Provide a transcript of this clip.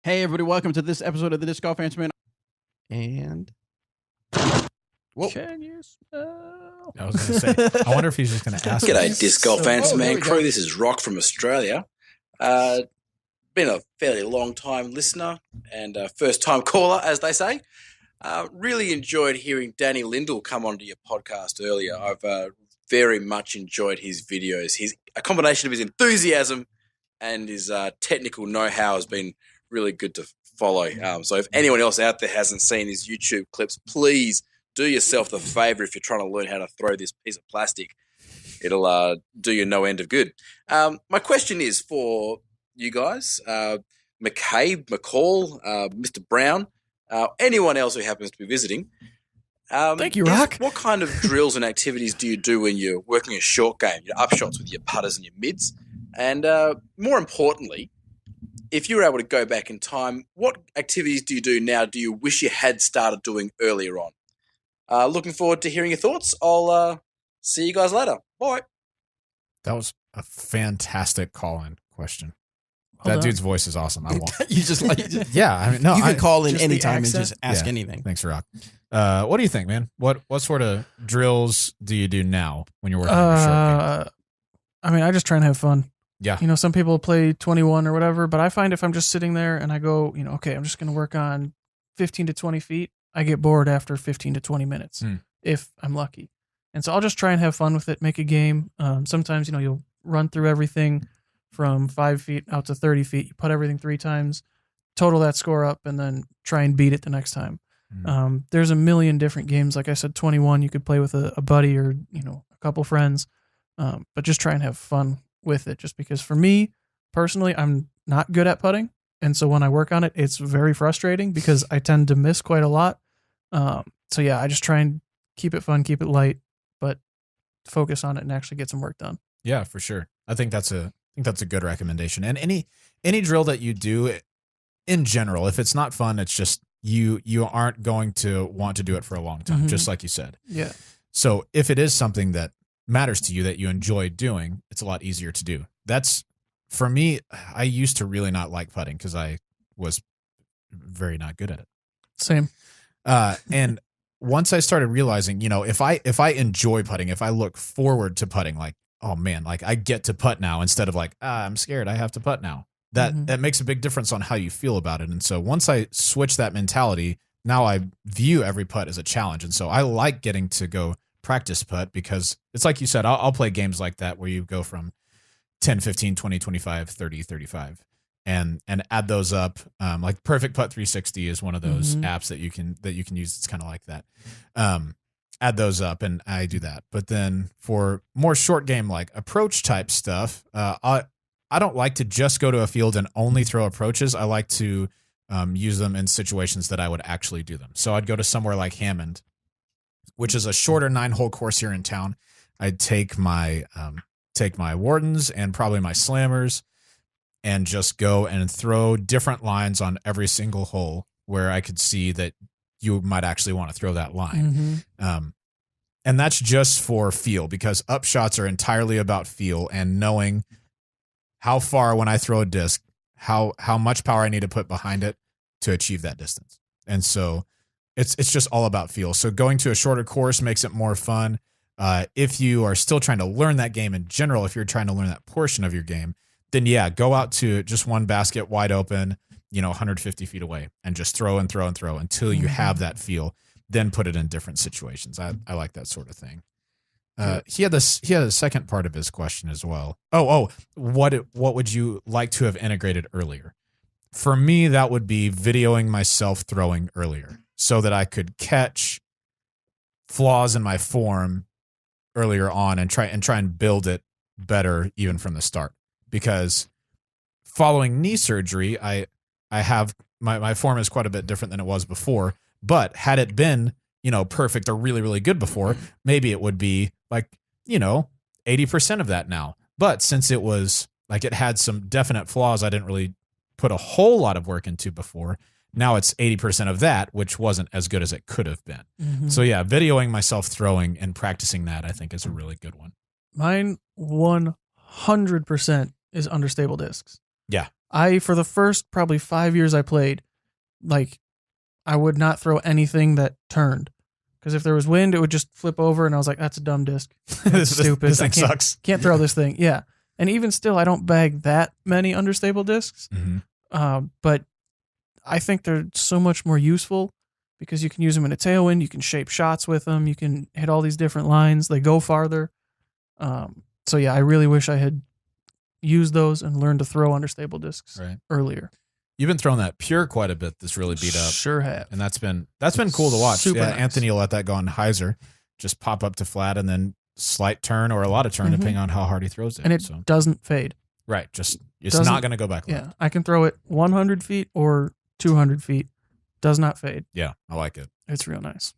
Hey, everybody, welcome to this episode of the Disc Golf Answer Man. And Whoa. Can you smell? I was going to say, I wonder if he's just going to ask. G'day, Disc Golf Answer there Man we crew. go. This is Rock from Australia. Been a fairly long time listener and first time caller, as they say. Really enjoyed hearing Danny Lindell come onto your podcast earlier. I've very much enjoyed his videos. A combination of his enthusiasm and his technical know-how has been really good to follow. So if anyone else out there hasn't seen his YouTube clips, please do yourself the favor if you're trying to learn how to throw this piece of plastic. It'll do you no end of good. My question is for you guys, McCabe, McCall, Mr. Brown, anyone else who happens to be visiting. Thank you, Rock. What kind of drills and activities do you do when you're working a short game, your upshots with your putters and your mids? And more importantly, if you were able to go back in time, what activities do you do now do you wish you had started doing earlier on? Looking forward to hearing your thoughts. I'll see you guys later. Bye. That was a fantastic call-in question. Well That done. dude's voice is awesome. I won't. you just Yeah, I mean, no, you can call in just the anytime and accent? just ask Yeah. anything. Thanks, Rock. What do you think, man? What sort of drills do you do now when you're working on your short game? I mean, I just try and have fun. Yeah. You know, some people play 21 or whatever, but I find if I'm just sitting there and I go, you know, okay, I'm just going to work on 15 to 20 feet, I get bored after 15 to 20 minutes if I'm lucky. And so I'll just try and have fun with it, make a game. Sometimes, you know, you'll run through everything from 5 feet out to 30 feet. You put everything 3 times, total that score up, and then try and beat it the next time. There's a million different games. Like I said, 21, you could play with a buddy or, you know, a couple friends, but just try and have fun with it. Just because for me personally, I'm not good at putting. And so when I work on it, it's very frustrating because I tend to miss quite a lot. So yeah, I just try and keep it fun, keep it light, but focus on it and actually get some work done. Yeah, for sure. I think that's a good recommendation. And any drill that you do in general, if it's not fun, it's just you aren't going to want to do it for a long time, just like you said. Yeah. So if it is something that matters to you that you enjoy doing, it's a lot easier to do. That's for me. I used to really not like putting because I was very not good at it. Same. And once I started realizing, you know, if I enjoy putting, if I look forward to putting, like, oh man, like I get to putt now instead of like, I'm scared, I have to putt now. That makes a big difference on how you feel about it. And so once I switch that mentality, now I view every putt as a challenge. And so I like getting to go practice putt because it's like you said, I'll play games like that where you go from 10, 15, 20, 25, 30, 35 and add those up. Like Perfect Putt 360 is one of those apps that you can use. It's kind of like that. Add those up and I do that. But then for more short game, like approach type stuff, I don't like to just go to a field and only throw approaches. I like to use them in situations that I would actually do them. So I'd go to somewhere like Hammond, which is a shorter 9-hole course here in town. I'd take my Wardens and probably my Slammers and just go and throw different lines on every single hole where I could see that you might actually want to throw that line. And that's just for feel, because upshots are entirely about feel and knowing how far when I throw a disc, how much power I need to put behind it to achieve that distance. And so it's just all about feel. So going to a shorter course makes it more fun. If you are still trying to learn that game in general, if you're trying to learn that portion of your game, then yeah, go out to just one basket wide open, 150 feet away and just throw and throw and throw until you have that feel, then put it in different situations. I like that sort of thing. He had a second part of his question as well. What would you like to have integrated earlier? For me, that would be videoing myself throwing earlier so that I could catch flaws in my form earlier on and try and build it better even from the start. Because following knee surgery, I have my form is quite a bit different than it was before. But had it been, perfect or really, really good before, maybe it would be like, 80% of that now. But since it was like it had some definite flaws I didn't really put a whole lot of work into before, now it's 80% of that, which wasn't as good as it could have been. So yeah, videoing myself throwing and practicing that, I think, is a really good one. Mine 100% is understable discs. Yeah. For the first probably 5 years I played, like, I would not throw anything that turned. Because if there was wind, it would just flip over, and I was like, that's a dumb disc. That's stupid. This thing sucks. Can't throw this thing. Yeah. And even still, I don't bag that many understable discs. But I think they're so much more useful because you can use them in a tailwind. You can shape shots with them. You can hit all these different lines. They go farther. So yeah, I really wish I had used those and learned to throw understable discs earlier. You've been throwing that pure quite a bit. That's really beat up. Sure have. And that's been cool to watch. Super nice. Anthony will let that go on hyzer, just pop up to flat and then slight turn or a lot of turn depending on how hard he throws it. And it doesn't fade. Right. It's not going to go back left. Yeah. I can throw it 100 feet or 200 feet. Does not fade. Yeah. I like it. It's real nice.